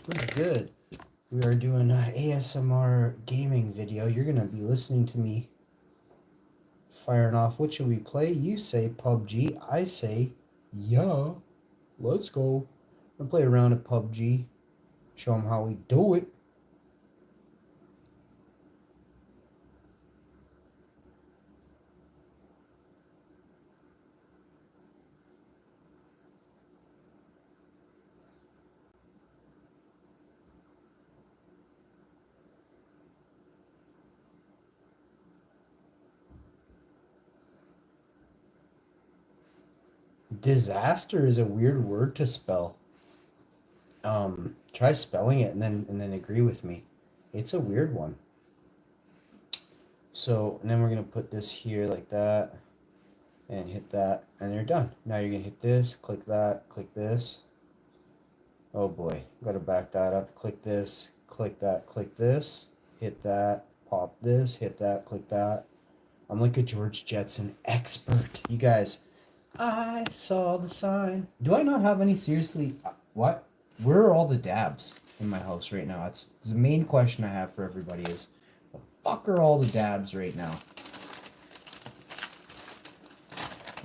Pretty good. We are doing an ASMR gaming video. You're gonna be listening to me firing off. What should we play? You say PUBG. I say, yeah, let's go. We'll play a round of PUBG. Show them how we do it. Disaster is a weird word to spell. Try spelling it and then agree with me. It's a weird one. So, and then we're gonna put this here like that, and hit that, and you're done. Now you're gonna hit this, click that, click this. Oh boy, gotta back that up. Click this, click that, click this, hit that, pop this, hit that, click that. I'm like a George Jetson expert. You guys, I saw the sign. Do I not have any? Seriously, what? Where are all the dabs in my house right now? That's the main question I have for everybody is, the fuck are all the dabs right now?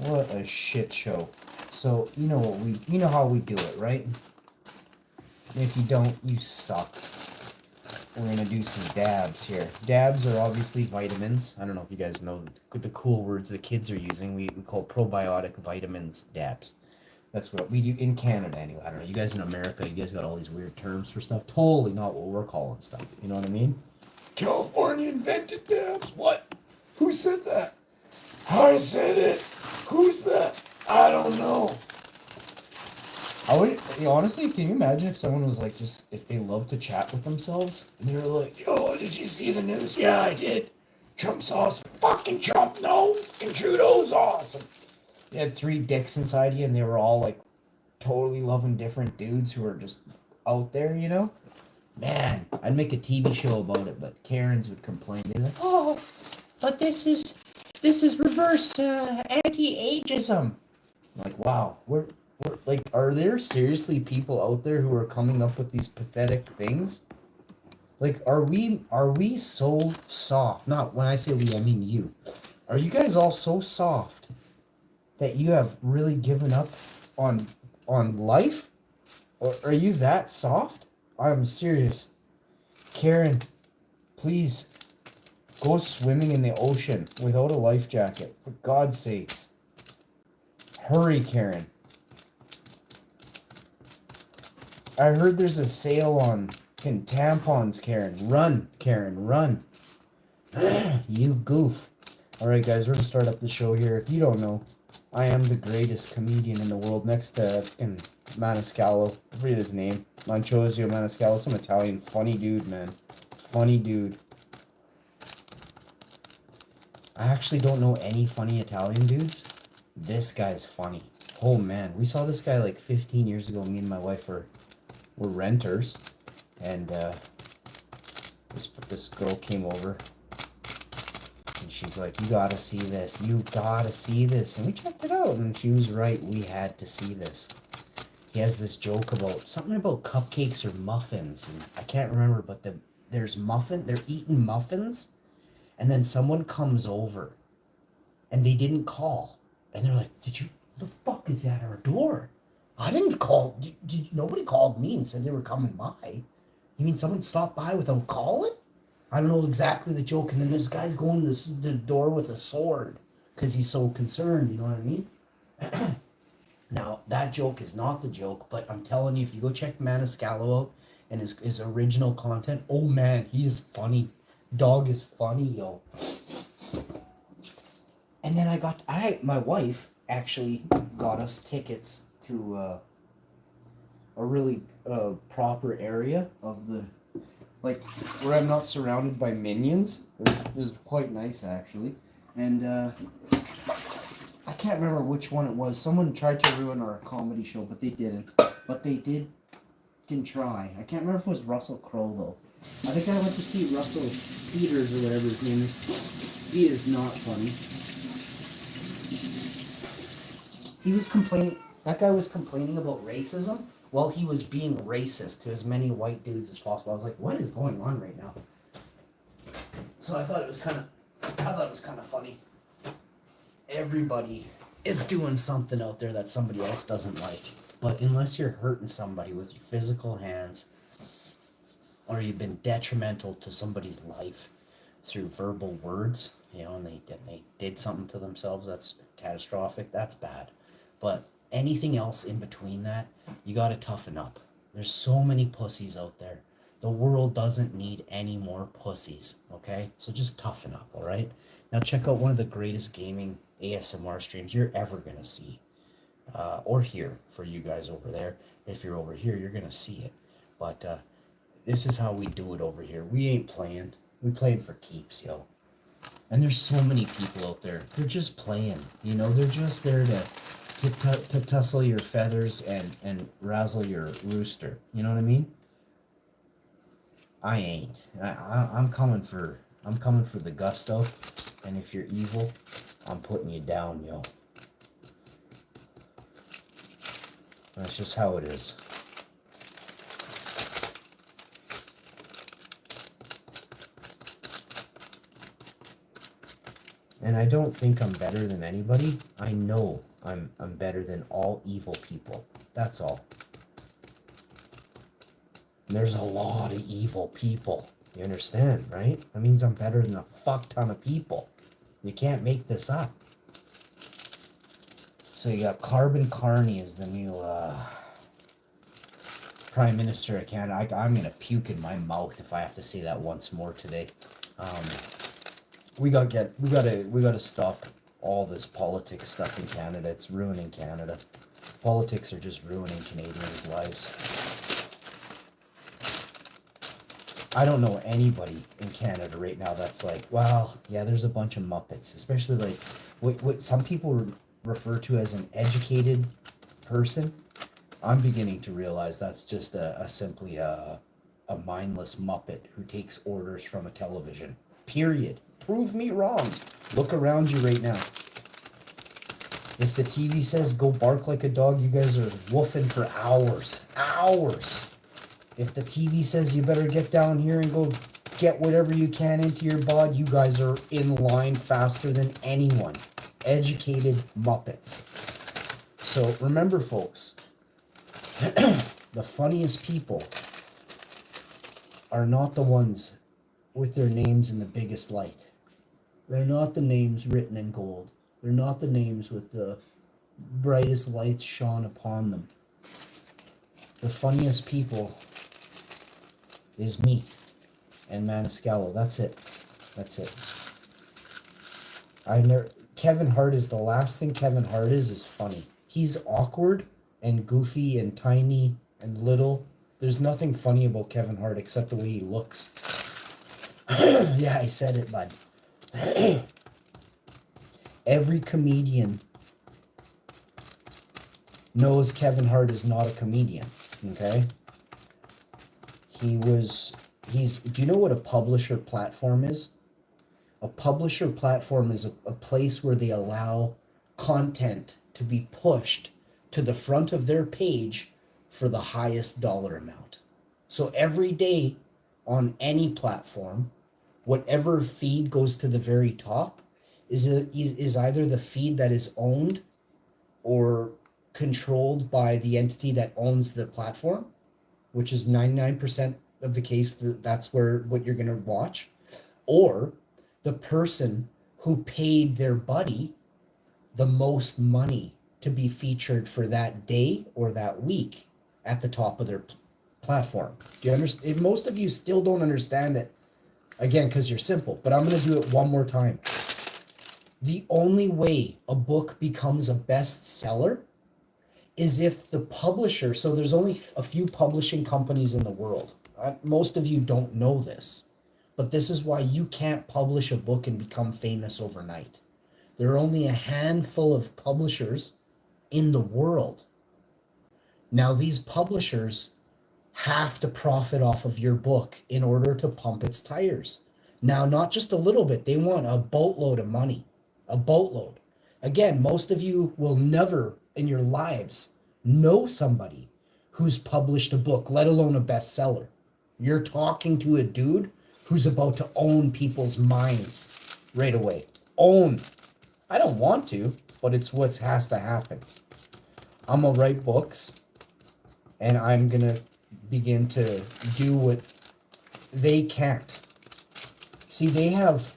What a shit show. So, you know how we do it, right? If you don't, you suck. We're gonna do some dabs here. Dabs are obviously vitamins. I don't know if you guys know the cool words the kids are using. We call probiotic vitamins dabs. That's what we do in Canada anyway. I don't know. You guys in America, you guys got all these weird terms for stuff. Totally not what we're calling stuff. You know what I mean? California invented dabs. What? Who said that? I said it. Who's that? I don't know. I would, honestly, can you imagine if someone was like, just, if they love to chat with themselves, and they were like, yo, did you see the news? Yeah, I did. Trump's awesome. Fucking Trump, no. And Trudeau's awesome. You had 3 dicks inside you, and they were all like totally loving different dudes who are just out there, you know? Man, I'd make a TV show about it, but Karens would complain. They'd be like, oh, but this is reverse anti-ageism. I'm like, wow, we're like, are there seriously people out there who are coming up with these pathetic things? Like, are we so soft? Not when I say we, I mean you. Are you guys all so soft that you have really given up on life? Or are you that soft? I'm serious. Karen, please go swimming in the ocean without a life jacket. For God's sakes. Hurry, Karen. I heard there's a sale on tampons, Karen. Run, Karen, run. You goof. Alright, guys, we're going to start up the show here. If you don't know, I am the greatest comedian in the world next to Maniscalco. I forget his name. Manchosio Maniscalco. Some Italian funny dude, man. Funny dude. I actually don't know any funny Italian dudes. This guy's funny. Oh, man. We saw this guy like 15 years ago. Me and my wife were renters, and this girl came over, and she's like, you gotta see this, and we checked it out, and she was right. We had to see this. He has this joke about something about cupcakes or muffins, and I can't remember, but they're eating muffins, and then someone comes over, and they didn't call, and they're like, the fuck is at our door? I didn't call. Nobody called me and said they were coming by. You mean someone stopped by without calling? I don't know exactly the joke. And then this guy's going to the door with a sword because he's so concerned. You know what I mean? Now, that joke is not the joke, but I'm telling you, if you go check Maniscalco out and his original content, oh man, he is funny. Dog is funny, yo. And then my wife actually got us tickets to a really proper area of the, like, where I'm not surrounded by minions. It was quite nice, actually. And I can't remember which one it was. Someone tried to ruin our comedy show, but they didn't. But they can try. I can't remember if it was Russell Crowe, though. I think I went to see Russell Peters or whatever his name is. He is not funny. He was complaining. That guy was complaining about racism, Well, he was being racist to as many white dudes as possible. I was like, what is going on right now? So I thought it was kind of funny. Everybody is doing something out there that somebody else doesn't like. But unless you're hurting somebody with your physical hands, or you've been detrimental to somebody's life through verbal words, and they did something to themselves that's catastrophic, that's bad. But anything else in between that, you got to toughen up. There's so many pussies out there. The world doesn't need any more pussies, okay? So just toughen up, all right? Now check out one of the greatest gaming ASMR streams you're ever going to see. Or hear for you guys over there. If you're over here, you're going to see it. But this is how we do it over here. We ain't playing. We playing for keeps, yo. And there's so many people out there. They're just playing. They're just there to tussle your feathers and razzle your rooster. You know what I mean? I ain't. I'm coming for the gusto. And if you're evil, I'm putting you down, yo. That's just how it is. And I don't think I'm better than anybody. I know I'm better than all evil people. That's all. And there's a lot of evil people. You understand, right? That means I'm better than a fuck ton of people. You can't make this up. So you got Carbon Carney as the new Prime Minister of Canada. I'm gonna puke in my mouth if I have to say that once more today. We gotta stop all this politics stuff in Canada. It's ruining Canada. Politics are just ruining Canadians' lives. I don't know anybody in Canada right now that's like, well, yeah, there's a bunch of Muppets, especially like what some people refer to as an educated person. I'm beginning to realize that's just simply a mindless Muppet who takes orders from a television. Period. Prove me wrong. Look around you right now. If the TV says go bark like a dog, you guys are woofing for hours. Hours. If the TV says you better get down here and go get whatever you can into your bod, you guys are in line faster than anyone. Educated Muppets. So remember, folks, the funniest people are not the ones with their names in the biggest light. They're not the names written in gold. They're not the names with the brightest lights shone upon them. The funniest people is me and Maniscalco. That's it. That's it. Kevin Hart is the last thing Kevin Hart is funny. He's awkward and goofy and tiny and little. There's nothing funny about Kevin Hart except the way he looks. Yeah, I said it, bud. Every comedian knows Kevin Hart is not a comedian, okay? Do you know what a publisher platform is? A publisher platform is a place where they allow content to be pushed to the front of their page for the highest dollar amount. So every day on any platform, whatever feed goes to the very top is either the feed that is owned or controlled by the entity that owns the platform, which is 99% of the case that's what you're going to watch, or the person who paid their buddy the most money to be featured for that day or that week at the top of their platform. Do you understand? Most of you still don't understand it, again, because you're simple, but I'm going to do it one more time. The only way a book becomes a bestseller is if the publisher, so there's only a few publishing companies in the world. Most of you don't know this, but this is why you can't publish a book and become famous overnight. There are only a handful of publishers in the world. Now, these publishers have to profit off of your book in order to pump its tires. Now, not just a little bit, they want a boatload of money, a boatload. Again, most of you will never in your lives know somebody who's published a book, let alone a bestseller. You're talking to a dude who's about to own people's minds right away. Own. I don't want to, but it's what has to happen. I'm going to write books, and I'm going to begin to do what they can't. See, they have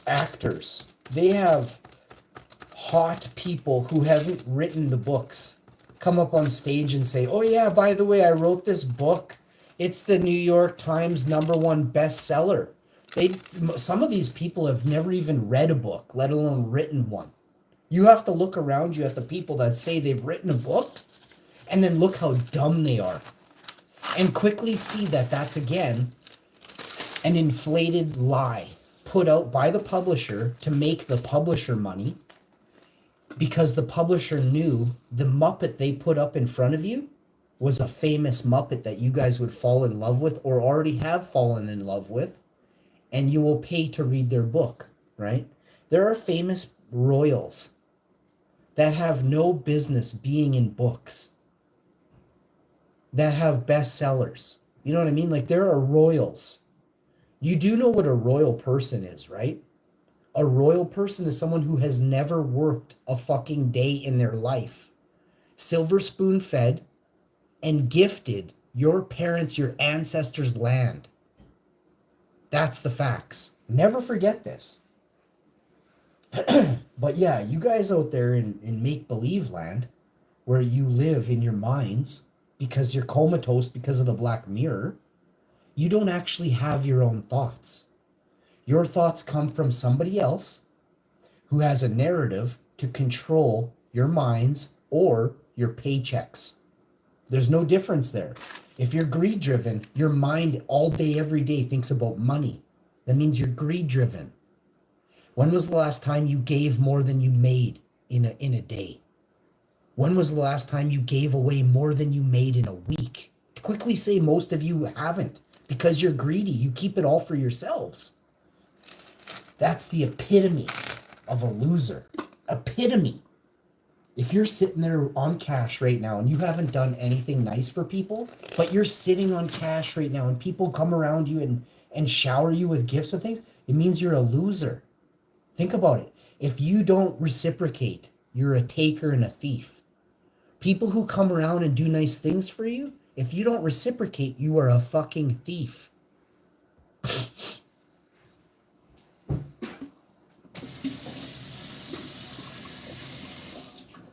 actors. They have hot people who haven't written the books come up on stage and say, oh yeah, by the way, I wrote this book. It's the New York Times #1 bestseller. Some of these people have never even read a book, let alone written one. You have to look around you at the people that say they've written a book and then look how dumb they are. And quickly see that that's, again, an inflated lie put out by the publisher to make the publisher money, because the publisher knew the Muppet they put up in front of you was a famous Muppet that you guys would fall in love with or already have fallen in love with, and you will pay to read their book, right? There are famous royals that have no business being in books, that have bestsellers. You know what I mean? Like, there are royals. You do know what a royal person is, right? A royal person is someone who has never worked a fucking day in their life. Silver spoon fed and gifted your parents, your ancestors' land. That's the facts. Never forget this. But yeah, you guys out there in make-believe land, where you live in your minds because you're comatose because of the Black Mirror, you don't actually have your own thoughts. Your thoughts come from somebody else who has a narrative to control your minds or your paychecks. There's no difference there. If you're greed-driven, your mind all day, every day thinks about money. That means you're greed-driven. When was the last time you gave more than you made in a day? When was the last time you gave away more than you made in a week? Quickly say most of you haven't, because you're greedy. You keep it all for yourselves. That's the epitome of a loser. Epitome. If you're sitting there on cash right now and you haven't done anything nice for people, but you're sitting on cash right now and people come around you and shower you with gifts and things, it means you're a loser. Think about it. If you don't reciprocate, you're a taker and a thief. People who come around and do nice things for you, if you don't reciprocate, you are a fucking thief.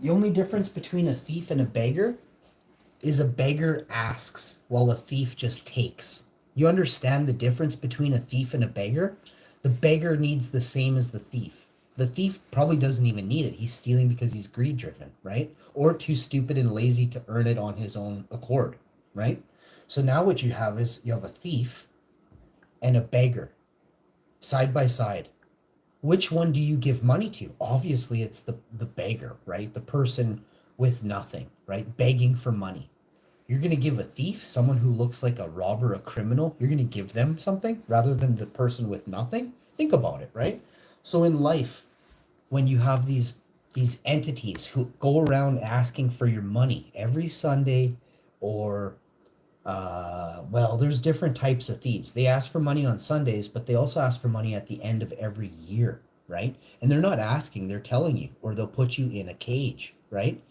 The only difference between a thief and a beggar is a beggar asks while a thief just takes. You understand the difference between a thief and a beggar? The beggar needs the same as the thief. The thief probably doesn't even need it. He's stealing because he's greed-driven, right? Or too stupid and lazy to earn it on his own accord, right? So now what you have is you have a thief and a beggar side by side. Which one do you give money to? Obviously, it's the beggar, right? The person with nothing, right? Begging for money. You're going to give a thief, someone who looks like a robber, a criminal, you're going to give them something rather than the person with nothing? Think about it, right? So in life, when you have these entities who go around asking for your money every Sunday, or there's different types of thieves. They ask for money on Sundays, but they also ask for money at the end of every year, right? And they're not asking, they're telling you, or they'll put you in a cage, right?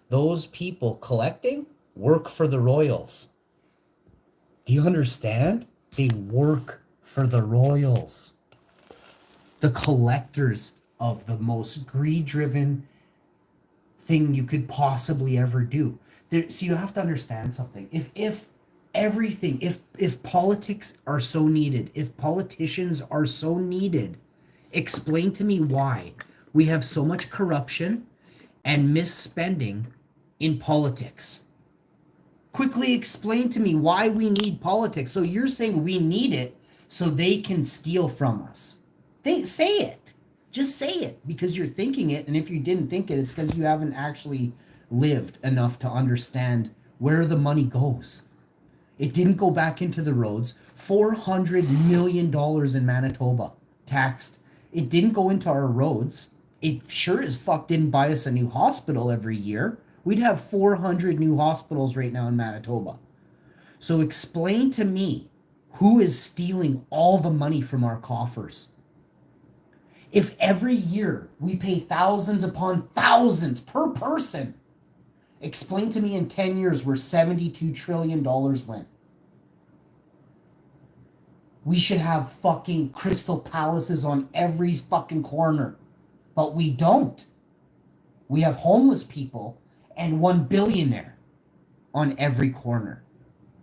Those people collecting work for the royals. Do you understand? They work for the royals. The collectors of the most greed-driven thing you could possibly ever do. So you have to understand something. If politics are so needed, if politicians are so needed, explain to me why we have so much corruption and misspending in politics. Quickly explain to me why we need politics. So you're saying we need it so they can steal from us. Say it. Just say it, because you're thinking it, and if you didn't think it, it's because you haven't actually lived enough to understand where the money goes. It didn't go back into the roads. $400 million in Manitoba taxed. It didn't go into our roads. It sure as fuck didn't buy us a new hospital every year We'd have 400 new hospitals right now in Manitoba. So explain to me who is stealing all the money from our coffers. If every year we pay thousands upon thousands per person, explain to me in 10 years where $72 trillion went. We should have fucking crystal palaces on every fucking corner. But we don't. We have homeless people and one billionaire on every corner.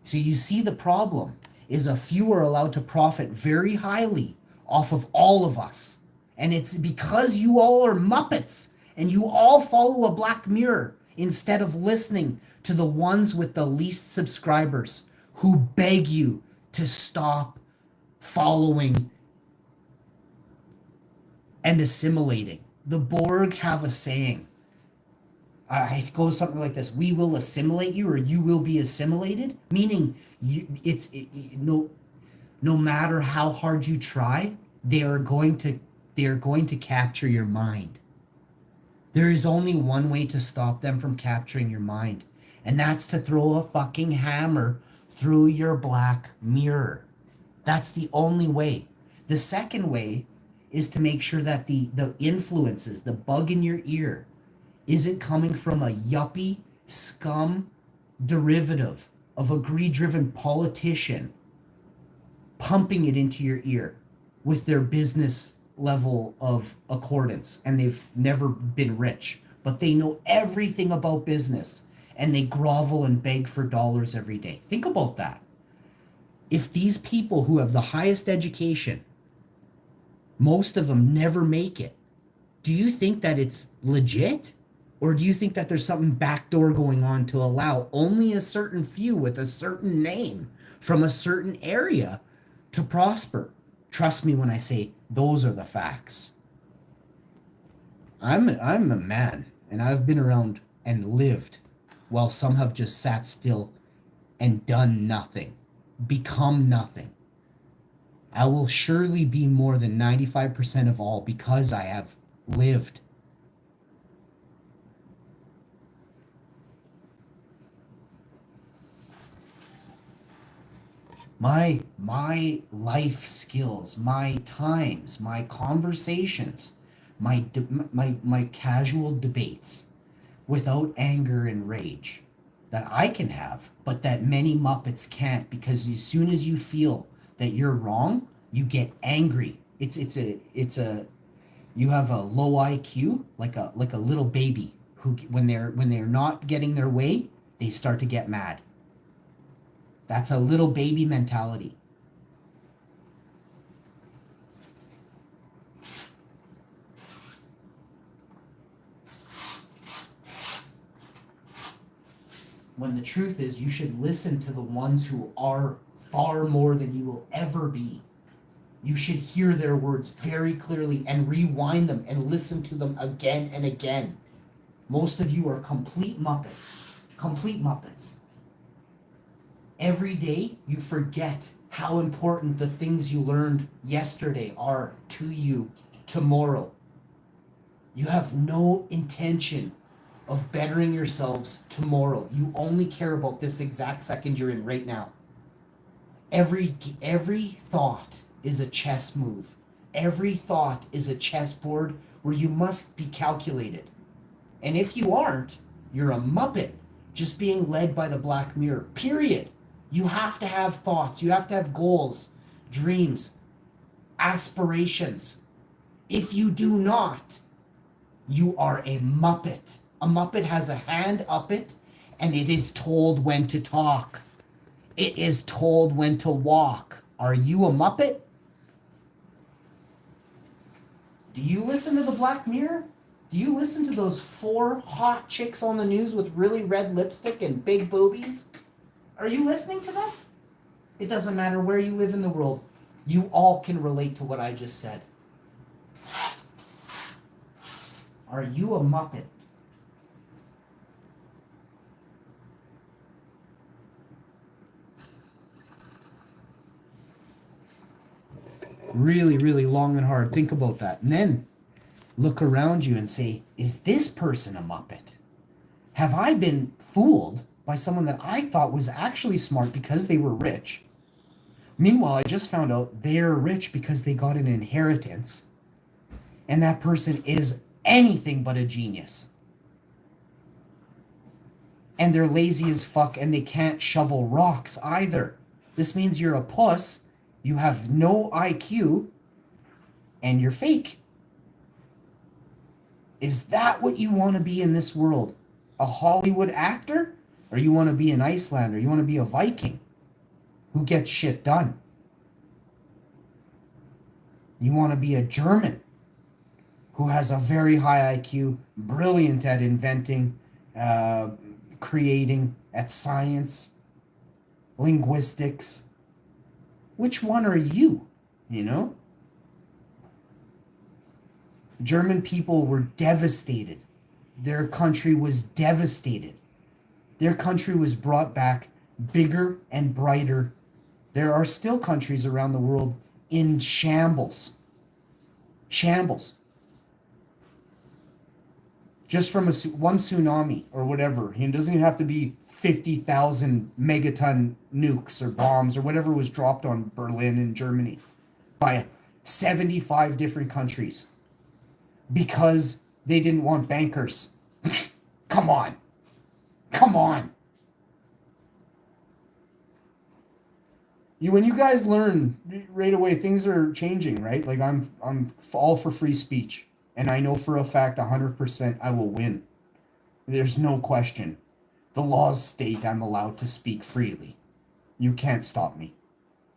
So you see the problem is a few are allowed to profit very highly off of all of us. And it's because you all are Muppets and you all follow a Black Mirror instead of listening to the ones with the least subscribers who beg you to stop following and assimilating. The Borg have a saying. It goes something like this: we will assimilate you, or you will be assimilated. Meaning, no matter how hard you try, they are going to capture your mind. There is only one way to stop them from capturing your mind, and that's to throw a fucking hammer through your Black Mirror. That's the only way. The second way is to make sure that the influences, the bug in your ear, isn't coming from a yuppie scum derivative of a greed-driven politician pumping it into your ear with their business level of accordance, and they've never been rich, but they know everything about business and they grovel and beg for dollars every day. Think about that. If these people who have the highest education, most of them never make it, do you think that it's legit? Or do you think that there's something backdoor going on to allow only a certain few with a certain name from a certain area to prosper? Trust me when I say those are the facts. I'm a man, and I've been around and lived while some have just sat still and done nothing, become nothing. I will surely be more than 95% of all because I have lived. My life skills, my times, my conversations, my casual debates without anger and rage that I can have, but that many Muppets can't, because as soon as you feel that you're wrong, you get angry. You have a low IQ, like a little baby who when they're not getting their way, they start to get mad. That's a little baby mentality. When the truth is, you should listen to the ones who are far more than you will ever be. You should hear their words very clearly and rewind them and listen to them again and again. Most of you are complete Muppets. Complete Muppets. Every day you forget how important the things you learned yesterday are to you tomorrow. You have no intention of bettering yourselves tomorrow. You only care about this exact second you're in right now. Every thought is a chess move. Every thought is a chessboard where you must be calculated. And if you aren't, you're a Muppet just being led by the Black Mirror. Period. You have to have thoughts. You have to have goals, dreams, aspirations. If you do not, you are a Muppet. A Muppet has a hand up it, and it is told when to talk. It is told when to walk. Are you a Muppet? Do you listen to the Black Mirror? Do you listen to those 4 hot chicks on the news with really red lipstick and big boobies? Are you listening to them? It doesn't matter where you live in the world. You all can relate to what I just said. Are you a Muppet? Really, really long and hard. Think about that. And then look around you and say, is this person a Muppet? Have I been fooled by someone that I thought was actually smart because they were rich? Meanwhile, I just found out they're rich because they got an inheritance. And that person is anything but a genius. And they're lazy as fuck and they can't shovel rocks either. This means you're a puss, you have no IQ, and you're fake. Is that what you want to be in this world? A Hollywood actor? Or you want to be an Icelander? You want to be a Viking who gets shit done? You want to be a German who has a very high IQ, brilliant at inventing, creating, at science, linguistics. Which one are you? You know? German people were devastated. Their country was devastated. Their country was brought back bigger and brighter. There are still countries around the world in shambles. Shambles. Just from one tsunami or whatever. It doesn't even have to be 50,000 megaton nukes or bombs or whatever was dropped on Berlin and Germany by 75 different countries because they didn't want bankers. Come on. Come on. When you guys learn right away, things are changing, right? Like I'm all for free speech. And I know for a fact 100% I will win. There's no question. The laws state I'm allowed to speak freely. You can't stop me.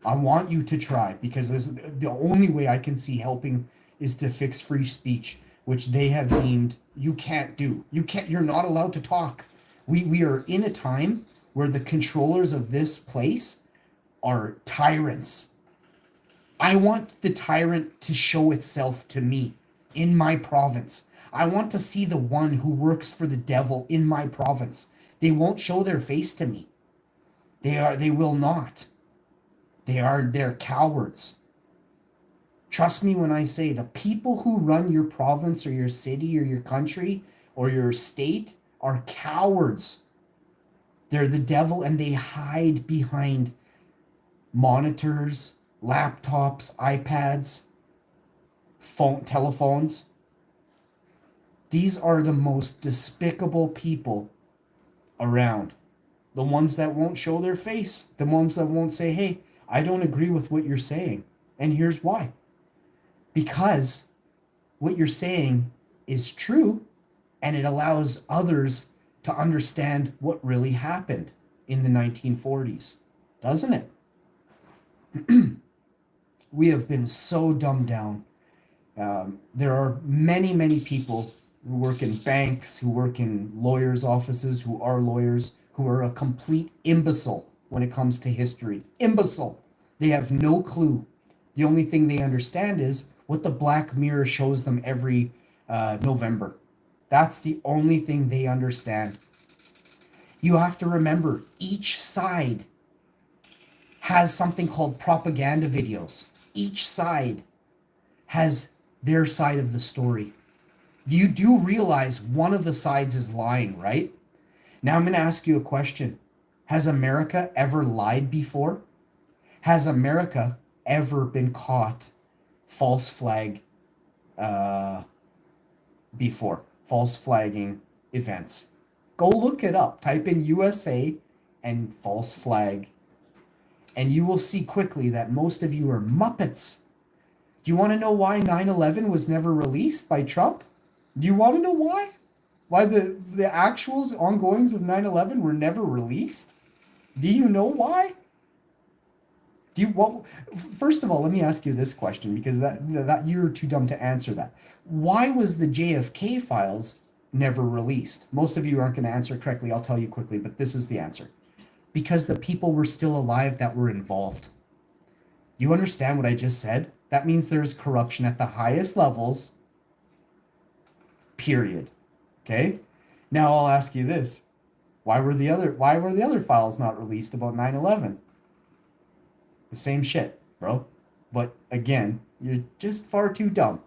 I want you to try because the only way I can see helping is to fix free speech, which they have deemed you can't do. You're not allowed to talk. We are in a time where the controllers of this place are tyrants. I want the tyrant to show itself to me in my province. I want to see the one who works for the devil in my province. They won't show their face to me. They will not. They're cowards. Trust me when I say the people who run your province or your city or your country or your state are cowards. They're the devil and they hide behind monitors, laptops, iPads, telephones. These are the most despicable people around. The ones that won't show their face. The ones that won't say, hey, I don't agree with what you're saying. And here's why. Because what you're saying is true and it allows others to understand what really happened in the 1940s. Doesn't it? We have been so dumbed down. There are many, many people who work in banks, who work in lawyers' offices, who are lawyers, who are a complete imbecile when it comes to history. Imbecile. They have no clue. The only thing they understand is what the Black Mirror shows them every November. That's the only thing they understand. You have to remember, each side has something called propaganda videos. Each side has their side of the story. You do realize one of the sides is lying, right? Now I'm going to ask you a question. Has America ever lied before? Has America ever been caught false flag before? False flagging events. Go look it up. Type in USA and false flag. And you will see quickly that most of you are Muppets. Do you want to know why 9/11 was never released by Trump? Do you want to know why? Why the actuals, ongoings of 9/11 were never released? Do you know why? First of all, let me ask you this question, because that you're too dumb to answer that. Why was the JFK files never released? Most of you aren't going to answer correctly. I'll tell you quickly, but this is the answer. Because the people were still alive that were involved. Do you understand what I just said? That means there's corruption at the highest levels. Period. Okay? Now I'll ask you this. Why were the other files not released about 9/11? The same shit, bro. But again, you're just far too dumb.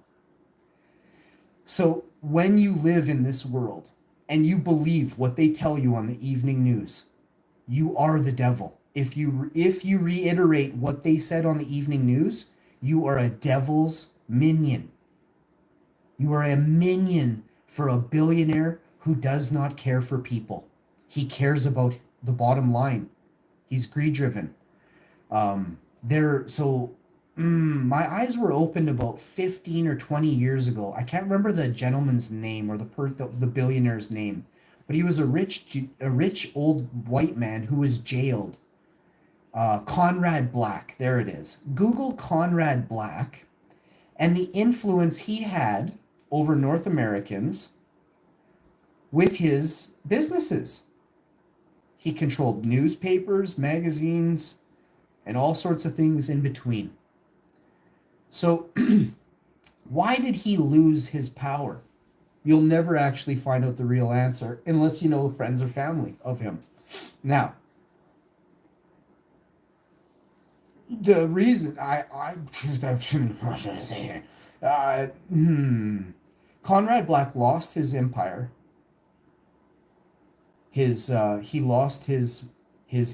So when you live in this world, and you believe what they tell you on the evening news, you are the devil. If you reiterate what they said on the evening news, you are a devil's minion. You are a minion for a billionaire who does not care for people. He cares about the bottom line. He's greed driven. My eyes were opened about 15 or 20 years ago. I can't remember the gentleman's name or the billionaire's name, but he was a rich old white man who was jailed. Conrad Black, there it is. Google Conrad Black and the influence he had over North Americans with his businesses. He controlled newspapers, magazines, and all sorts of things in between. So, why did he lose his power? You'll never actually find out the real answer unless you know friends or family of him. Now, the reason Conrad Black lost his empire. He lost his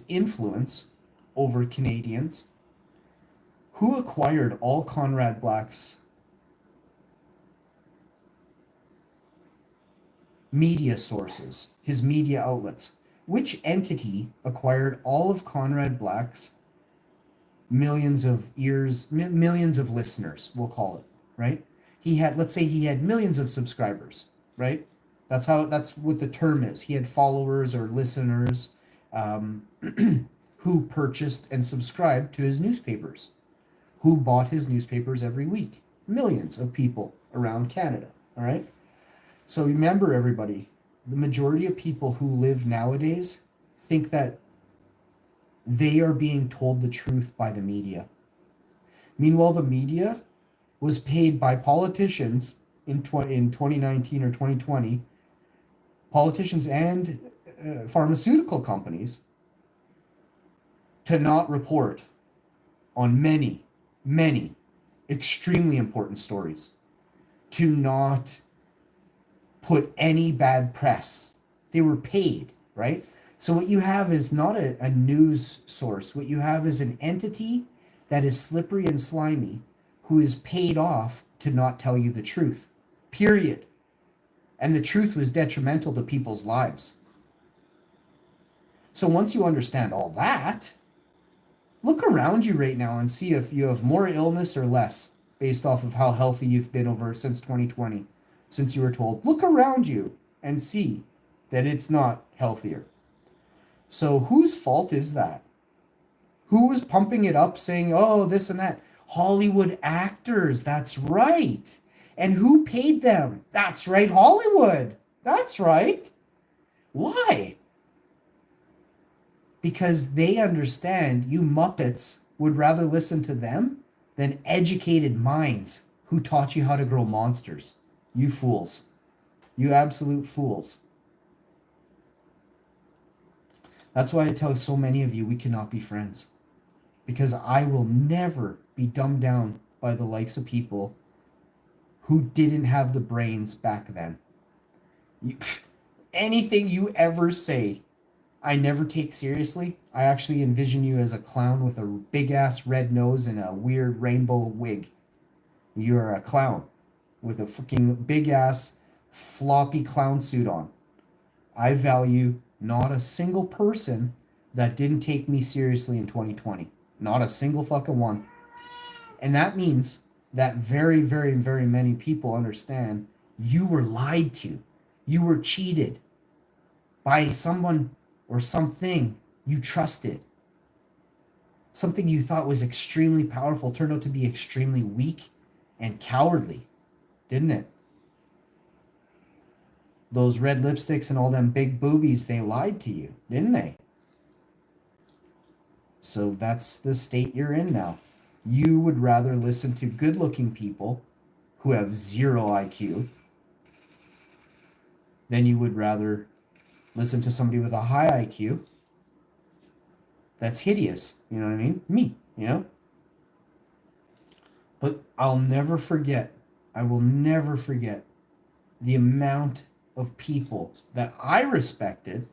influence over Canadians. Who acquired all Conrad Black's media sources, his media outlets? Which entity acquired all of Conrad Black's millions of ears, millions of listeners, we'll call it, right? Let's say he had millions of subscribers, right? That's what the term is. He had followers or listeners who purchased and subscribed to his newspapers, who bought his newspapers every week. Millions of people around Canada, all right? So remember, everybody, the majority of people who live nowadays think that they are being told the truth by the media. Meanwhile, the media was paid by politicians in 2019 or 2020, politicians and pharmaceutical companies, to not report on many, many extremely important stories, to not put any bad press. They were paid, right? So what you have is not a news source. What you have is an entity that is slippery and slimy who is paid off to not tell you the truth, period. And the truth was detrimental to people's lives. So once you understand all that, look around you right now and see if you have more illness or less based off of how healthy you've been over since 2020, since you were told. Look around you and see that it's not healthier. So whose fault is that? Who was pumping it up saying, oh, this and that? Hollywood actors, that's right. And who paid them? That's right, Hollywood. That's right. Why? Because they understand you Muppets would rather listen to them than educated minds who taught you how to grow monsters. You fools. You absolute fools. That's why I tell so many of you we cannot be friends. Because I will never be dumbed down by the likes of people who didn't have the brains back then. Anything you ever say, I never take seriously. I actually envision you as a clown with a big-ass red nose and a weird rainbow wig. You're a clown with a freaking big-ass floppy clown suit on. I value not a single person that didn't take me seriously in 2020. Not a single fucking one. And that means that very, very, very many people understand you were lied to. You were cheated by someone or something you trusted. Something you thought was extremely powerful turned out to be extremely weak and cowardly, didn't it? Those red lipsticks and all them big boobies, they lied to you, didn't they? So that's the state you're in now. You would rather listen to good-looking people who have 0 IQ than you would rather listen to somebody with a high IQ that's hideous. You know what I mean? Me, you know? But I will never forget the amount of people that I respected,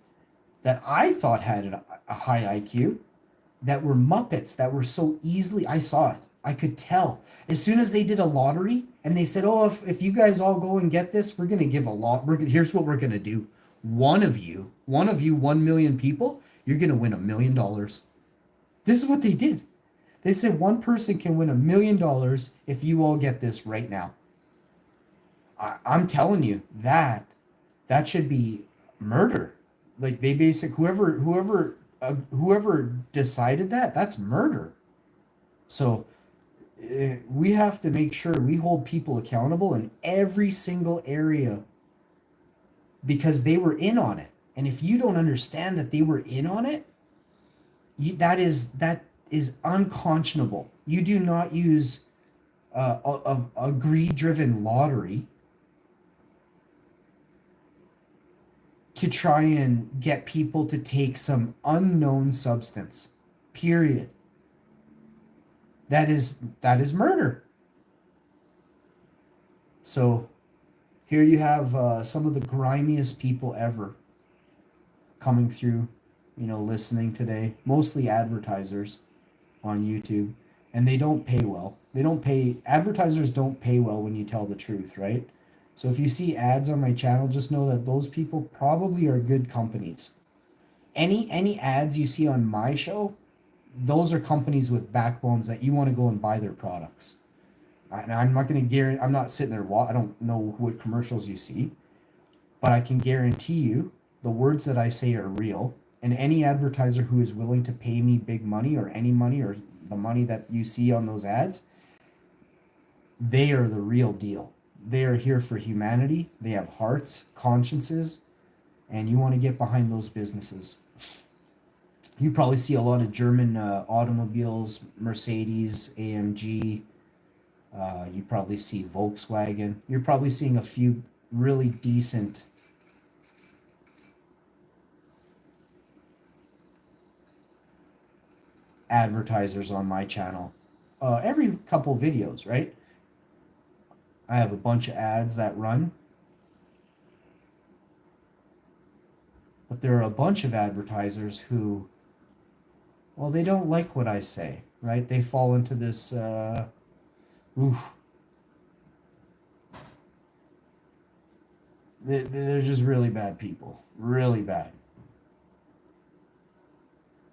that I thought had a high IQ, that were Muppets, that were so easily, I saw it. I could tell. As soon as they did a lottery and they said, oh, if you guys all go and get this, we're going to give a lot. Here's what we're going to do. One of you, 1 million people, you're going to win $1 million. This is what they did. They said one person can win $1 million if you all get this right now. I'm telling you that should be murder. Like they whoever decided that, that's murder. So we have to make sure we hold people accountable in every single area because they were in on it. And if you don't understand that they were in on it, that is unconscionable. You do not use a greed-driven lottery to try and get people to take some unknown substance. Period. That is murder. So here you have some of the grimiest people ever coming through, listening today, mostly advertisers on YouTube, and they don't pay well. Advertisers don't pay well when you tell the truth, right? So if you see ads on my channel, just know that those people probably are good companies. Any ads you see on my show, those are companies with backbones that you want to go and buy their products. I'm not going to guarantee, I'm not sitting there, I don't know what commercials you see, but I can guarantee you the words that I say are real. And any advertiser who is willing to pay me big money or any money or the money that you see on those ads, they are the real deal. They are here for humanity. They have hearts, consciences, and you want to get behind those businesses. You probably see a lot of German automobiles, Mercedes, AMG. You probably see Volkswagen. You're probably seeing a few really decent advertisers on my channel every couple videos, right? I have a bunch of ads that run, but there are a bunch of advertisers who, well, they don't like what I say, right? They fall into this they're just really bad people, really bad.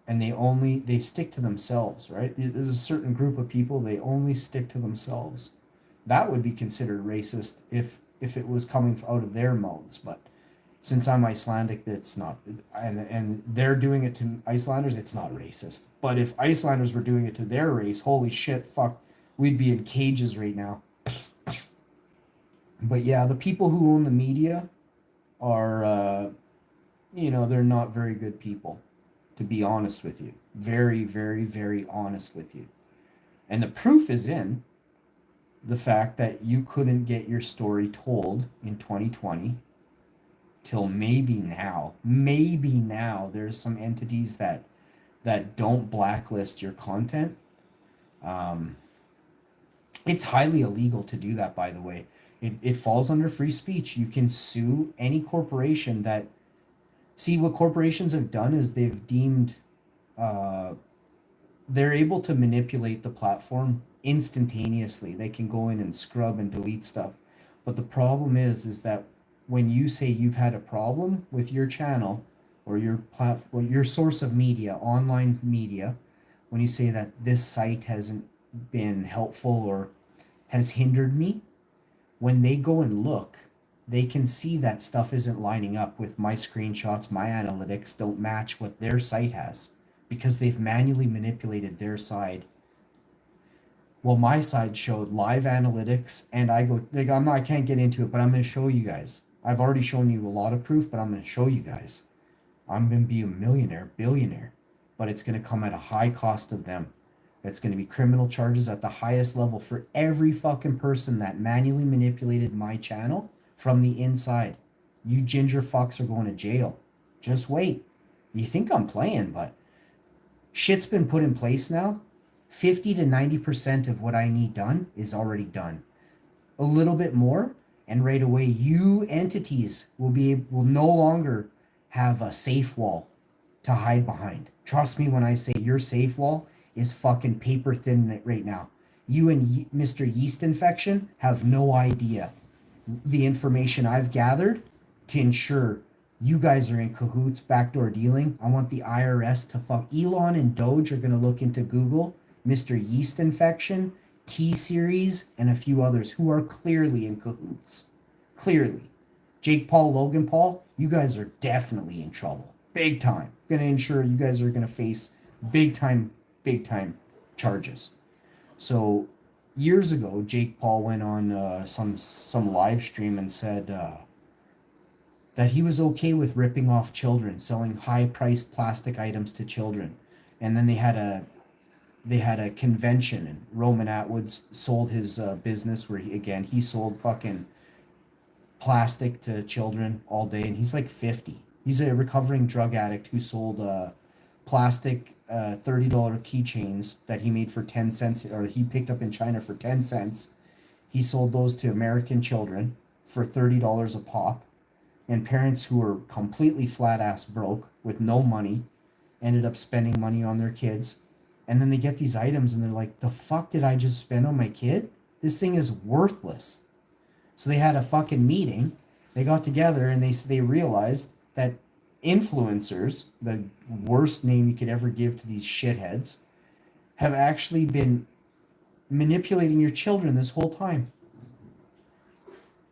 And they stick to themselves, right? There's a certain group of people, they only stick to themselves. That would be considered racist if it was coming out of their mouths, but since I'm Icelandic, it's not, and they're doing it to Icelanders, it's not racist. But if Icelanders were doing it to their race, holy shit, fuck, we'd be in cages right now. But yeah, the people who own the media are, they're not very good people, to be honest with you. Very, very, very honest with you. And the proof is in the fact that you couldn't get your story told in 2020 till maybe now. Maybe now there's some entities that don't blacklist your content. It's highly illegal to do that, by the way. It falls under free speech. You can sue any corporation that... See, what corporations have done is they've deemed... they're able to manipulate the platform instantaneously. They can go in and scrub and delete stuff. But the problem is that when you say you've had a problem with your channel or your platform, your source of media, online media, when you say that this site hasn't been helpful or has hindered me, when they go and look, they can see that stuff isn't lining up with my screenshots, my analytics don't match what their site has because they've manually manipulated their side. Well, my side showed live analytics, and I can't get into it, but I'm going to show you guys. I've already shown you a lot of proof, but I'm going to show you guys. I'm going to be a millionaire, billionaire, but it's going to come at a high cost of them. It's going to be criminal charges at the highest level for every fucking person that manually manipulated my channel from the inside. You ginger fucks are going to jail. Just wait. You think I'm playing, but shit's been put in place now. 50 to 90% of what I need done is already done. A little bit more, And right away, you entities will no longer have a safe wall to hide behind. Trust me when I say your safe wall is fucking paper thin right now. You and Mr. Yeast Infection have no idea the information I've gathered to ensure you guys are in cahoots, backdoor dealing. I want the IRS to fuck. Elon and Doge are going to look into Google, Mr. Yeast Infection, T-Series, and a few others who are clearly in cahoots. Clearly. Jake Paul, Logan Paul, you guys are definitely in trouble. Big time. Going to ensure you guys are going to face big time charges. So years ago, Jake Paul went on some live stream and said that he was okay with ripping off children, selling high-priced plastic items to children. And then they had a convention, and Roman Atwood sold his business where he sold fucking plastic to children all day, and he's like 50. He's a recovering drug addict who sold plastic $30 keychains that he made for 10 cents, or he picked up in China for 10 cents. He sold those to American children for $30 a pop, and parents who were completely flat-ass broke with no money ended up spending money on their kids. And then they get these items and they're like, the fuck did I just spend on my kid? This thing is worthless. So they had a fucking meeting. They got together and they realized that influencers, the worst name you could ever give to these shitheads, have actually been manipulating your children this whole time.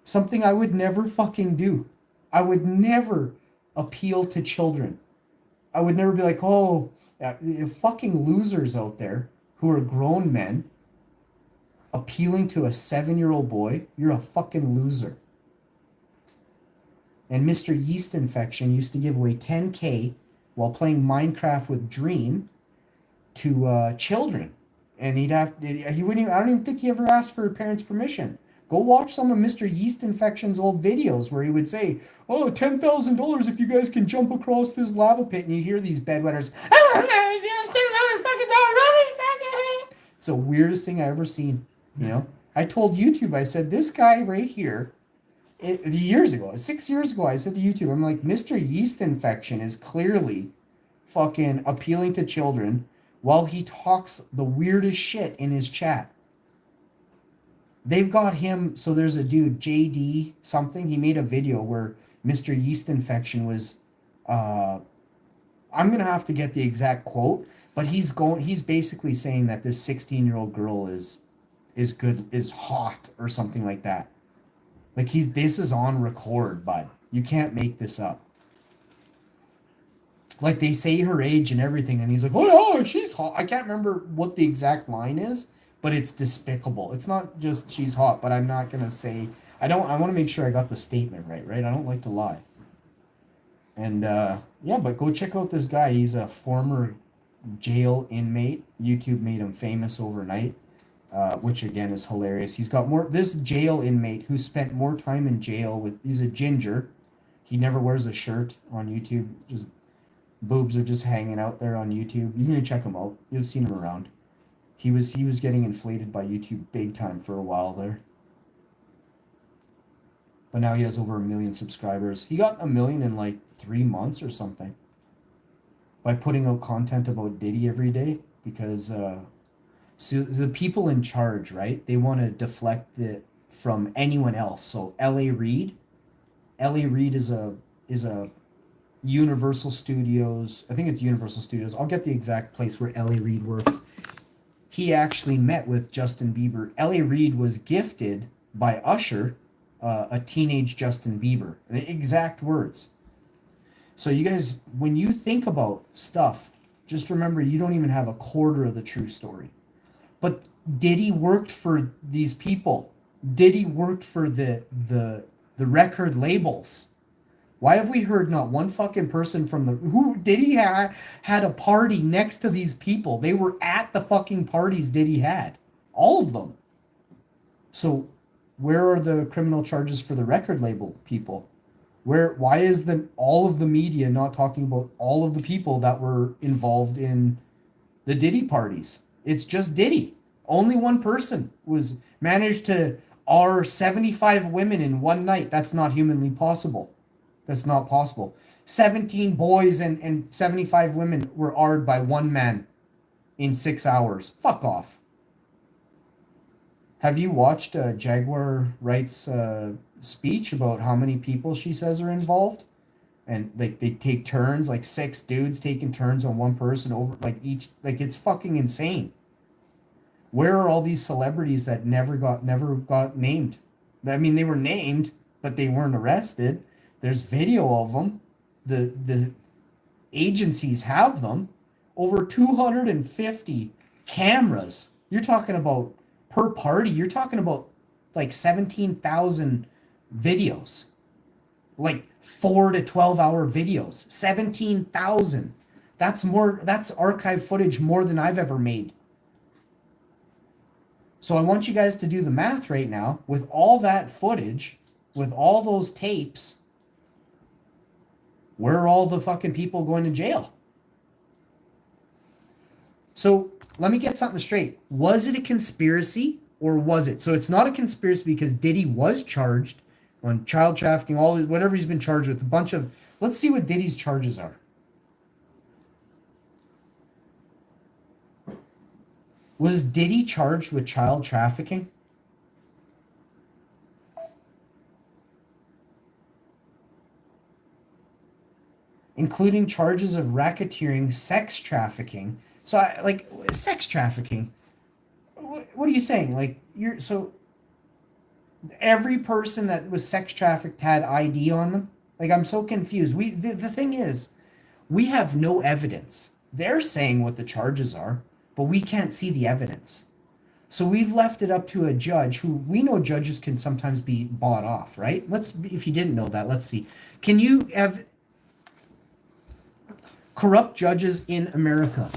Something I would never fucking do. I would never appeal to children. I would never be like, oh, fucking losers out there who are grown men appealing to a 7-year-old boy, you're a fucking loser. And Mr. Yeast Infection used to give away $10K while playing Minecraft with Dream to children. And he wouldn't even, I don't even think he ever asked for parents' permission. Go watch some of Mr. Yeast Infection's old videos where he would say, oh, $10,000 if you guys can jump across this lava pit. And you hear these bedwetters, it's the weirdest thing I've ever seen. You know, I told YouTube, I said, this guy right here, years ago, 6 years ago, I said to YouTube, I'm like, Mr. Yeast Infection is clearly fucking appealing to children while he talks the weirdest shit in his chat. They've got him, so there's a dude, JD something, he made a video where Mr. Yeast Infection was, I'm going to have to get the exact quote, but he's basically saying that this 16-year-old girl is hot or something like that. Like this is on record, bud. You can't make this up. Like they say her age and everything, and he's like, oh no, she's hot. I can't remember what the exact line is, but it's despicable. It's not just she's hot, but I'm not gonna say. I want to make sure I got the statement right? I don't like to lie. And yeah, but go check out this guy. He's a former jail inmate. YouTube made him famous overnight. Which again is hilarious. He's got this jail inmate who spent more time in jail he's a ginger. He never wears a shirt on YouTube. Just boobs are just hanging out there on YouTube. You can check him out. You've seen him around. He was getting inflated by YouTube big time for a while there. But now he has over 1 million subscribers. He got 1 million in like 3 months or something. By putting out content about Diddy every day. Because so the people in charge, right? They want to deflect it from anyone else. So L.A. Reid is a Universal Studios. I think it's Universal Studios. I'll get the exact place where L.A. Reid works. He actually met with Justin Bieber. L.A. Reid was gifted by Usher a teenage Justin Bieber. The exact words. So you guys, when you think about stuff, just remember you don't even have a quarter of the true story. But Diddy worked for these people. Diddy worked for the record labels. Why have we heard not one fucking person from Diddy had a party next to these people? They were at the fucking parties Diddy had. All of them. So where are the criminal charges for the record label people? Why is all of the media not talking about all of the people that were involved in the Diddy parties? It's just Diddy. Only one person managed to are 75 women in one night. That's not humanly possible. That's not possible. 17 boys and 75 women were R'd by one man in 6 hours. Fuck off. Have you watched Jaguar Wright's speech about how many people she says are involved? And like they take turns, like 6 dudes taking turns on one person over like each, like it's fucking insane. Where are all these celebrities that never got named? I mean, they were named, but they weren't arrested. There's video of them. The agencies have them. Over 250 cameras. You're talking about per party. You're talking about like 17,000 videos. Like 4 to 12-hour videos. 17,000. That's archive footage more than I've ever made. So I want you guys to do the math right now with all that footage, with all those tapes. Where are all the fucking people going to jail? So let me get something straight. Was it a conspiracy or was it? So it's not a conspiracy because Diddy was charged on child trafficking, all whatever he's been charged with, a bunch of. Let's see what Diddy's charges are. Was Diddy charged with child trafficking? Including charges of racketeering, sex trafficking. So, sex trafficking. What are you saying? Like, so every person that was sex trafficked had ID on them? Like, I'm so confused. The thing is, we have no evidence. They're saying what the charges are, but we can't see the evidence. So we've left it up to a judge who we know judges can sometimes be bought off, right? If you didn't know that, let's see. Can you have corrupt judges in America?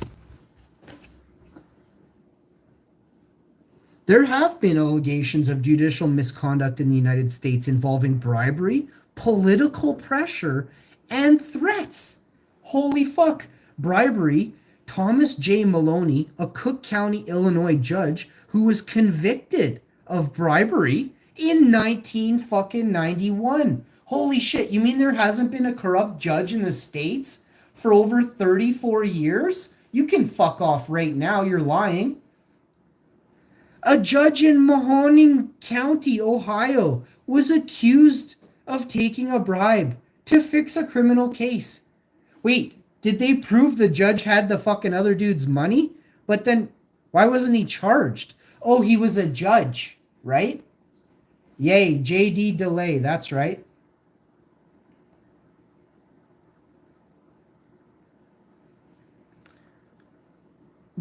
There have been allegations of judicial misconduct in the United States involving bribery, political pressure, and threats. Holy fuck. Bribery. Thomas J. Maloney, a Cook County, Illinois judge who was convicted of bribery in 1991. Holy shit, you mean there hasn't been a corrupt judge in the States for over 34 years? You can fuck off right now, you're lying. A judge in Mahoning County, Ohio, was accused of taking a bribe to fix a criminal case. Wait, did they prove the judge had the fucking other dude's money? But then, why wasn't he charged? Oh, he was a judge, right? Yay, J.D. DeLay, that's right.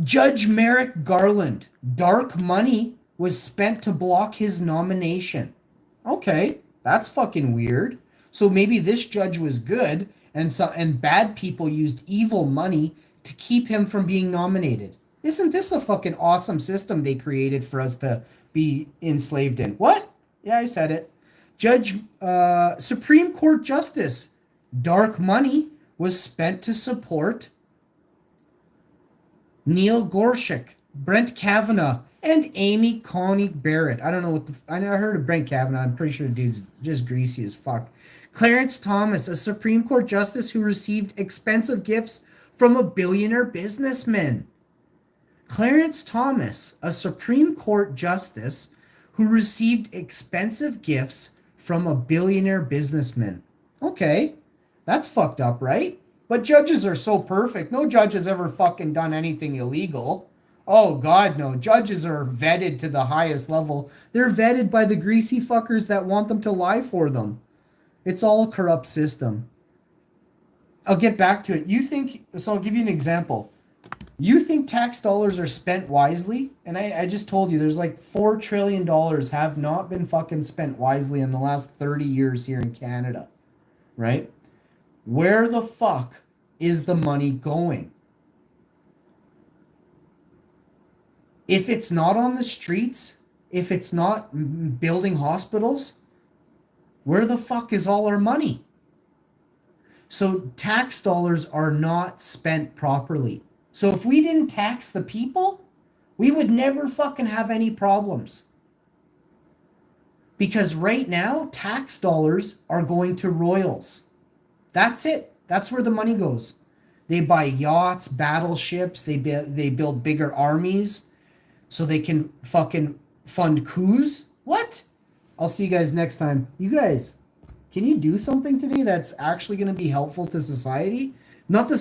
Judge Merrick Garland, dark money was spent to block his nomination. Okay, that's fucking weird. So maybe this judge was good, and bad people used evil money to keep him from being nominated. Isn't this a fucking awesome system they created for us to be enslaved in? What? Yeah, I said it. Supreme Court Justice, dark money was spent to support Neil Gorsuch, Brett Kavanaugh, and Amy Coney Barrett. I don't know I heard of Brett Kavanaugh. I'm pretty sure the dude's just greasy as fuck. Clarence Thomas, a Supreme Court justice who received expensive gifts from a billionaire businessman. Clarence Thomas, a Supreme Court justice who received expensive gifts from a billionaire businessman. Okay, that's fucked up, right? But judges are so perfect. No judge has ever fucking done anything illegal. Oh, God, no. Judges are vetted to the highest level. They're vetted by the greasy fuckers that want them to lie for them. It's all a corrupt system. I'll get back to it. So I'll give you an example. You think tax dollars are spent wisely? And I just told you there's like $4 trillion have not been fucking spent wisely in the last 30 years here in Canada. Right? Where the fuck is the money going? If it's not on the streets, if it's not building hospitals, where the fuck is all our money? So tax dollars are not spent properly. So if we didn't tax the people, we would never fucking have any problems. Because right now, tax dollars are going to royals. That's it. That's where the money goes. They buy yachts, battleships. They build bigger armies so they can fucking fund coups. What? I'll see you guys next time. You guys, can you do something today that's actually going to be helpful to society? Not the